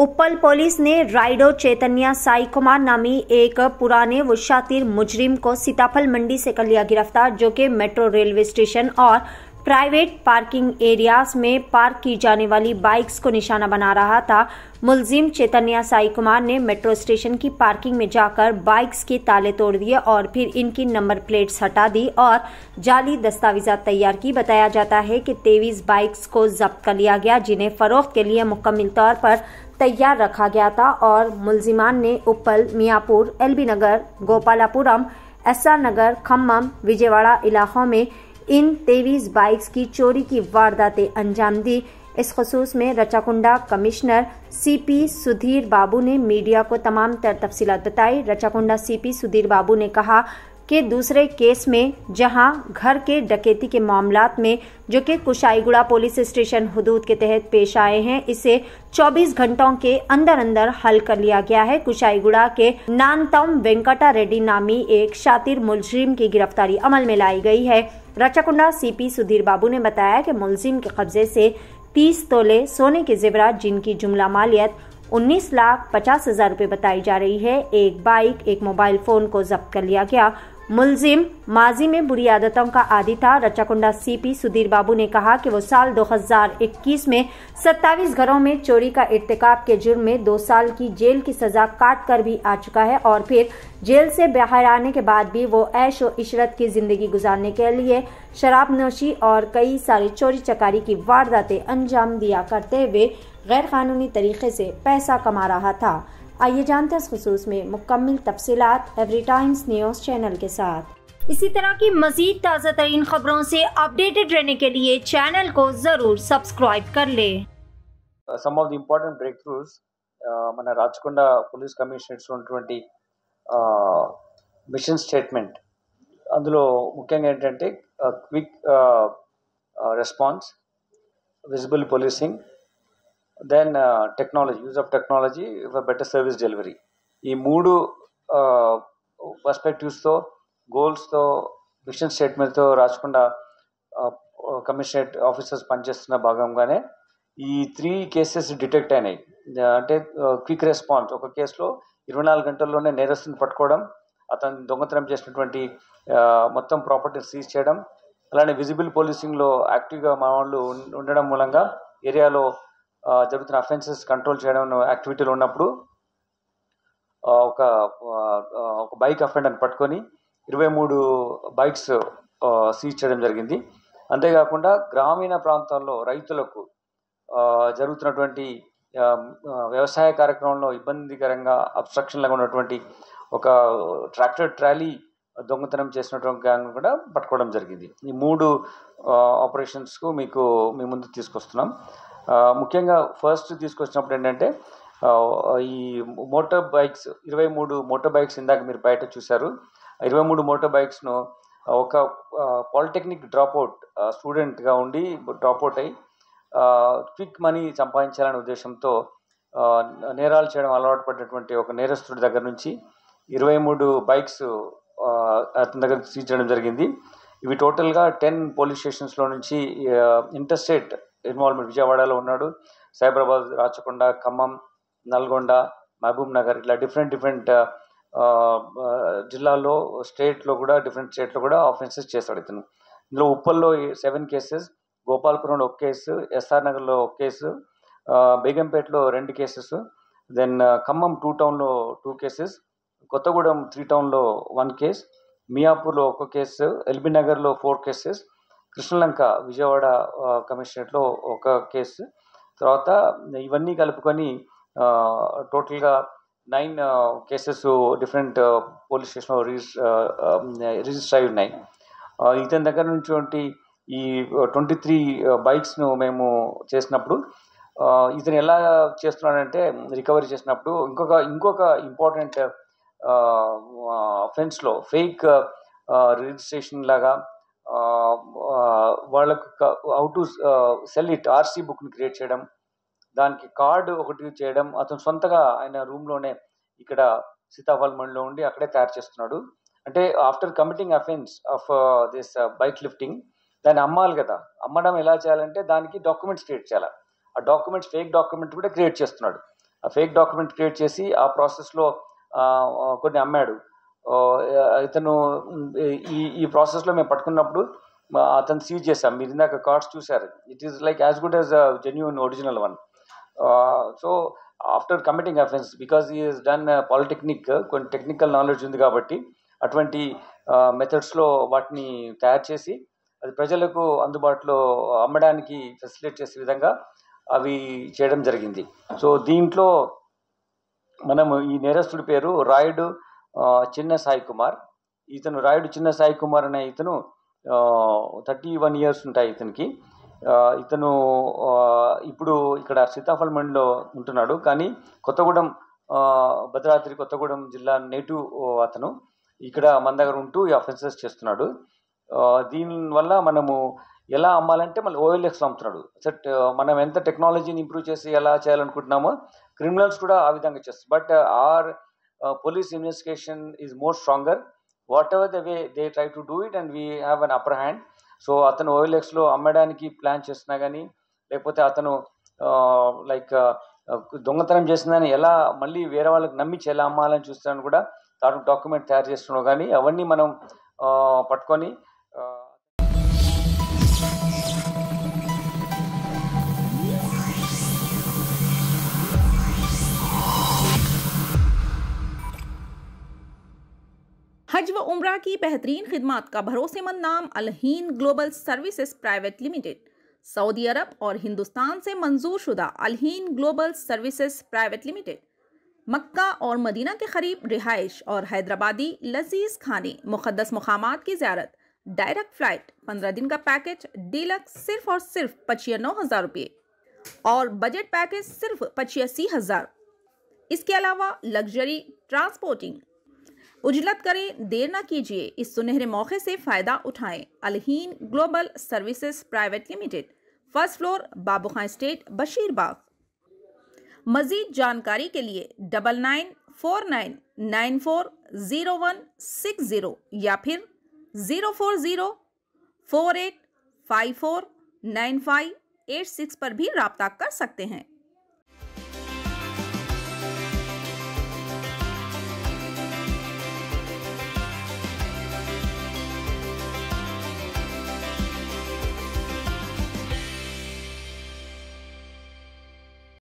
उप्पल police ने राइडो चैतन्य साई कुमार नामी एक पुराने व शातिर मुजरिम को सीताफल मंडी से कर लिया गिरफ्तार, जो कि मेट्रो रेलवे स्टेशन और प्राइवेट पार्किंग एरियाज में पार्क की जाने वाली बाइक्स को निशाना बना रहा था। मुलजिम चैतन्य साई कुमार ने मेट्रो स्टेशन की पार्किंग में जाकर बाइक्स के ताले तोड़ दिए और फिर इनकी नंबर प्लेट्स हटा दी और जाली दस्तावेजात तैयार की। बताया जाता है कि 23 बाइक्स को जब्त कर लिया गया, जिन्हें फरोख्त के लिए मुकम्मल तौर पर तैयार रखा गया था और मुलजिमान ने उप्पल, मियापुर, एलबी नगर, गोपालापुरम, एसआर नगर, खम्मम, विजयवाड़ा इलाकों में इन 23 बाइक्स की चोरी की वारदातें अंजाम दी। इस खसूस में रचाकुंडा कमिश्नर सीपी सुधीर बाबू ने मीडिया को तमाम तफसीलात बताई। रचाकुंडा सीपी सुधीर बाबू ने कहा कि दूसरे केस में जहां घर के डकैती के मामलात में, जो कि कुशाईगुड़ा पुलिस स्टेशन हुदूद के तहत पेश आए हैं, इसे 24 घंटों के अंदर अंदर हल कर लिया गया है। कुशाईगुड़ा के नानतम वेंकटा रेड्डी नामी एक शातिर मुलजिम की गिरफ्तारी अमल में लाई गई है। रचाकुंडा सीपी सुधीर बाबू ने बताया कि मुलजिम के कब्जे से 30 तोले सोने के जेवरात, जिनकी जुमला मालियत 19,50,000 रुपए बताई जा रही है, एक बाइक, एक मोबाइल फोन को जब्त कर लिया गया। मुलजिम माजी में बुरी आदतों का आदी था। रचाकुंडा सीपी सुधीर बाबू ने कहा कि वो साल 2021 में 27 घरों में चोरी का इर्तिकाब के जुर्म में 2 साल की जेल की सजा काट कर भी आ चुका है और फिर जेल से बाहर आने के बाद भी वो ऐश व इशरत की जिंदगी गुजारने के लिए शराब नोशी और कई सारी चोरी चकारी की वारदातें अंजाम दिया करते हुए गैर कानूनी तरीके से पैसा कमा रहा था। आइए जानते हैं इस खुसूस में मुकम्मल तफसीलात एवरी टाइम्स न्यूज चैनल के साथ। इसी तरह की मजीद ताज़ा तरीन खबरों से अपडेटेड रहने के लिए चैनल को जरूर सब्सक्राइब कर ले। Some of the important breakthroughs మన రాచకొండ పోలీస్ కమిషనరేట్స్ ఉన్నటువంటి మిషన్ స్టేట్మెంట్, అందులో ముఖ్యంగా ఏంటంటే quick response, visible policing, then technology, use of technology for better service delivery. ఈ 3 పర్స్పెక్టివ్స్తో, గోల్స్తో, మిషన్ స్టేట్మెంట్తో రాచకొండ కమిషనరేట్ ఆఫీసర్స్ పనిచేస్తున్న భాగంగానే ఈ 3 కేసెస్ డిటెక్ట్ అయినాయి. అంటే క్విక్ రెస్పాన్స్, ఒక కేసులో 24 గంటల్లోనే నేరస్తుని పట్టుకోవడం, అతను దొంగతనం చేసినటువంటి మొత్తం ప్రాపర్టీని సీజ్ చేయడం, అలానే విజిబుల్ పోలీసింగ్లో యాక్టివ్గా మా వాళ్ళు ఉండడం మూలంగా ఏరియాలో జరుగుతున్న అఫెన్సెస్ కంట్రోల్ చేయడం యాక్టివిటీలో ఉన్నప్పుడు ఒక బైక్ అఫెండర్ని పట్టుకొని 23 బైక్స్ సీజ్ చేయడం జరిగింది. అంతేకాకుండా గ్రామీణ ప్రాంతాల్లో రైతులకు జరుగుతున్నటువంటి వ్యవసాయ కార్యక్రమంలో ఇబ్బందికరంగా అబ్స్ట్రక్షన్లాగా ఉన్నటువంటి ఒక ట్రాక్టర్ ట్రాలీ దొంగతనం చేసినటువంటి గ్యాంగ్ కూడా పట్టుకోవడం జరిగింది. ఈ 3 ఆపరేషన్స్కు మీ ముందు తీసుకొస్తున్నాం. ముఖ్యంగా ఫస్ట్ తీసుకొచ్చినప్పుడు ఏంటంటే ఈ మోటార్ బైక్స్, 23 మోటార్ బైక్స్ ఇందాక మీరు బయట చూశారు. 23 మోటార్ బైక్స్ను ఒక పాలిటెక్నిక్ డ్రాప్అవుట్ స్టూడెంట్గా ఉండి డ్రాప్అవుట్ అయ్యి క్విక్ మనీ సంపాదించాలనే ఉద్దేశంతో నేరాలు చేయడం అలవాటు పడినటువంటి ఒక నేరస్తుడి దగ్గర నుంచి 23 బైక్స్ అతని దగ్గర సీజ్ చేయడం జరిగింది. ఇవి టోటల్గా 10 పోలీస్ స్టేషన్స్లో నుంచి ఇంటర్స్టేట్ ఇన్వాల్వ్మెంట్, విజయవాడలో ఉన్నాడు, సైబరాబాద్, రాచకొండ, ఖమ్మం, నల్గొండ, మహబూబ్ నగర్, ఇట్లా డిఫరెంట్ జిల్లాల్లో, స్టేట్లో కూడా డిఫరెంట్ స్టేట్లో కూడా ఆఫెన్సెస్ చేస్తాడు ఇతను. ఇందులో ఉప్పల్లో 7 కేసెస్, గోపాలపురంలో 1 కేసు, ఎస్ఆర్ నగర్లో 1 కేసు, బేగంపేటలో 2 కేసెస్, దెన్ ఖమ్మం 2 టౌన్లో 2 కేసెస్, కొత్తగూడెం 3 టౌన్లో 1 కేసు, మియాపూర్లో 1 కేసు, ఎల్బీ నగర్లో 4 కేసెస్, కృష్ణలంక విజయవాడ కమిషనరేట్లో 1 కేసు. తర్వాత ఇవన్నీ కలుపుకొని టోటల్గా 9 కేసెస్ డిఫరెంట్ పోలీస్ స్టేషన్లో రిజిస్టర్ అయి ఉన్నాయి. ఇతని దగ్గర నుంచి ఈ 23 బైక్స్ను మేము చేసినప్పుడు ఇతను ఎలా చేస్తున్నాడంటే, రికవరీ చేసినప్పుడు ఇంకొక ఇంపార్టెంట్ అఫెన్స్లో ఫేక్ రిజిస్ట్రేషన్ లాగా వాళ్ళకు how to sell it, RC బుక్ని క్రియేట్ చేయడం, దానికి కార్డు ఒకటి చేయడం, అతను సొంతగా ఆయన రూమ్లోనే ఇక్కడ సీతాఫల్ మండిలో ఉండి అక్కడే తయారు చేస్తున్నాడు. అంటే after committing offence of this bike lifting, దాన్ని అమ్మాలి కదా, అమ్మడం ఎలా చేయాలంటే దానికి డాక్యుమెంట్స్ క్రియేట్ చేయాలి. ఆ డాక్యుమెంట్స్, ఫేక్ డాక్యుమెంట్ కూడా క్రియేట్ చేస్తున్నాడు. ఫేక్ డాక్యుమెంట్ క్రియేట్ చేసి ఆ ప్రాసెస్లో కొన్ని అమ్మాడు. ఇతను ఈ ప్రాసెస్లో మేము పట్టుకున్నప్పుడు అతను సీజ్ చేశాం. మీరు ఇందాక కార్డ్స్ చూశారు. It is like as good as genuine original one. So after committing offence, because he has done polytechnic, కొన్ని టెక్నికల్ నాలెడ్జ్ ఉంది కాబట్టి అటువంటి మెథడ్స్లో వాటిని తయారు చేసి అది ప్రజలకు అందుబాటులో అమ్మడానికి ఫెసిలిటేట్ చేసే విధంగా అవి చేయడం జరిగింది. సో దీంట్లో మనము ఈ నేరస్తుడి పేరు రాయుడు చిన్న సాయి కుమార్. ఇతను రాయుడు చిన్న సాయి కుమార్ అనే ఇతను 31 years ఉంటాయి ఇతనికి. ఇతను ఇప్పుడు ఇక్కడ సీతాఫల్ మండిలో ఉంటున్నాడు, కానీ కొత్తగూడెం భద్రాద్రి కొత్తగూడెం జిల్లా నేటివ్ అతను. ఇక్కడ మన దగ్గర ఉంటూ ఈ అఫెన్సెస్ చేస్తున్నాడు. దీనివల్ల మనము ఎలా అమ్మాలంటే మళ్ళీ ఓఎల్ఎక్స్లో అమ్ముతున్నాడు. మనం ఎంత టెక్నాలజీని ఇంప్రూవ్ చేసి ఎలా చేయాలనుకుంటున్నామో క్రిమినల్స్ కూడా ఆ విధంగా చేస్తారు. But our police investigation is more stronger. Whatever the way they try to do it and we have an upper hand. So అతను ఓఎల్ఎక్స్లో అమ్మడానికి ప్లాన్ చేస్తున్నా కానీ, లేకపోతే అతను లైక్ దొంగతనం చేసిందని ఎలా మళ్ళీ వేరే వాళ్ళకి నమ్మించి ఎలా అమ్మాలని చూస్తున్నాను కూడా డాక్యుమెంట్ తయారు చేస్తున్నావు. కానీ అవన్నీ మనం పట్టుకొని हज व उम्रा की बेहतरीन खिदमत का भरोसेमंद नाम Alheen global services private limited. Saudi Arab और हिंदुस्तान से मंजूर शुदा Alheen global services private limited Makkah और मदीना के करीब रिहाइश और हैदराबादी लजीज खाने, मुक़द्दस मुक़ामात की ज़ियारत, डायरेक्ट फ़्लाइट, 15 दिन का पैकेज डीलक्स सिर्फ और सिर्फ 85,000 रुपये और बजट पैकेज सिर्फ 85,000। इसके अलावा लग्जरी ट्रांसपोर्टिंग। उजलत करें, देर ना कीजिए, इस सुनहरे मौके से फ़ायदा उठाएं। Alheen global services private limited, first floor, Babu Khan estate, Basheerbagh. मज़ीद जानकारी के लिए 9949940160 या फिर 04048549586 पर भी रब्ता कर सकते हैं।